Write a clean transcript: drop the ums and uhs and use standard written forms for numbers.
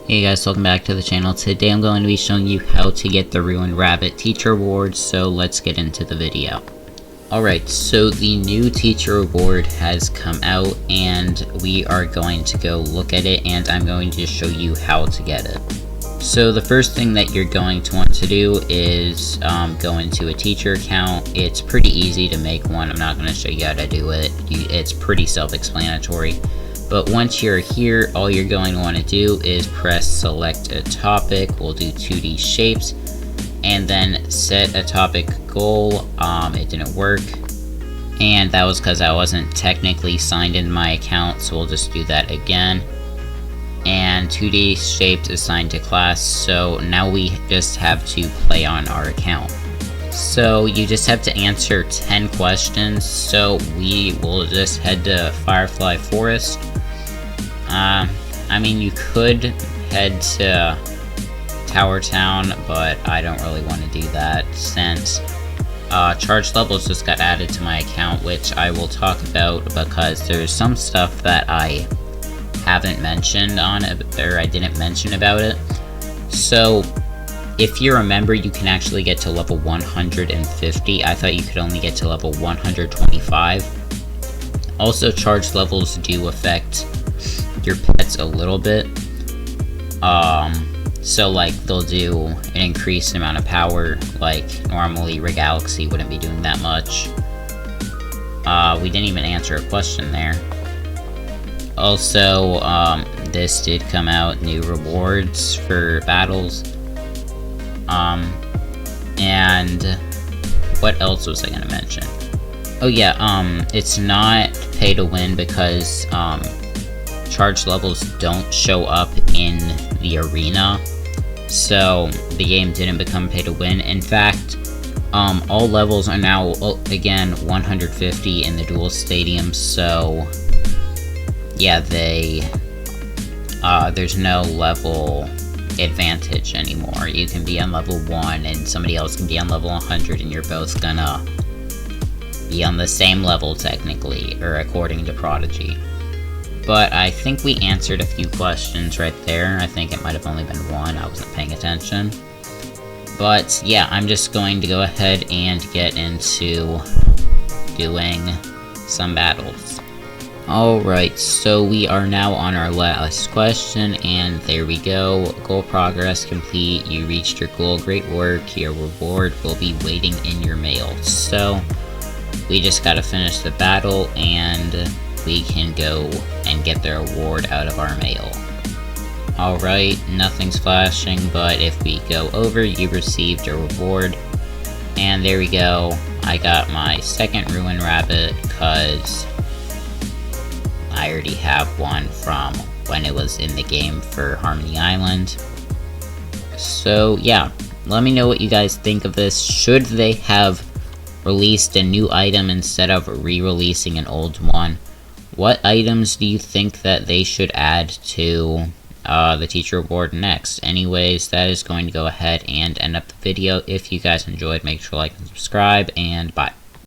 Hey guys, welcome back to the channel. Today I'm going to be showing you how to get the Ruined Rabbit teacher award, so let's get into the video. Alright, so the new teacher award has come out and we are going to go look at it, and I'm going to show you how to get it. So the first thing that you're going to want to do is go into a teacher account. It's pretty easy to make one. I'm not going to show you how to do it. It's pretty self-explanatory. But once you're here, all you're going to want to do is press select a topic. We'll do 2D shapes, and then set a topic goal. It didn't work, and that was because I wasn't technically signed in my account, so we'll just do that again. And 2D shapes assigned to class, so now we just have to play on our account. So you just have to answer 10 questions, so we will just head to Firefly Forest. I mean, you could head to Tower Town, but I don't really want to do that since charge levels just got added to my account, which I will talk about because there's some stuff that I haven't mentioned on it, or I didn't mention about it. So if you're a member, you can actually get to level 150. I thought you could only get to level 125. Also, charge levels do affect your pets a little bit. So like they'll do an increased amount of power, like normally Regalaxy wouldn't be doing that much. We didn't even answer a question there. Also, this did come out, new rewards for battles. And what else was I gonna mention? Oh yeah, it's not pay to win because charge levels don't show up in the arena, so the game didn't become pay to win. In fact, all levels are now again 150 in the dual stadium, so yeah, there's no level advantage anymore. You can be on level 1 and somebody else can be on level 100, and you're both gonna be on the same level technically, or according to Prodigy. But I think we answered a few questions right there. I think it might have only been one, I wasn't paying attention. But yeah, I'm just going to go ahead and get into doing some battles. Alright, so we are now on our last question, and there we go. Goal progress complete. You reached your goal. Great work. Your reward will be waiting in your mail. So we just gotta finish the battle, and we can go and get the reward out of our mail. Alright, nothing's flashing, but if we go over, you received a reward. And there we go. I got my second Ruined Rabbit, because I already have one from when it was in the game for Harmony Island. So yeah, let me know what you guys think of this. Should they have released a new item instead of re-releasing an old one? What items do you think that they should add to the teacher award next? Anyways, that is going to go ahead and end up the video. If you guys enjoyed, make sure to like and subscribe, and bye.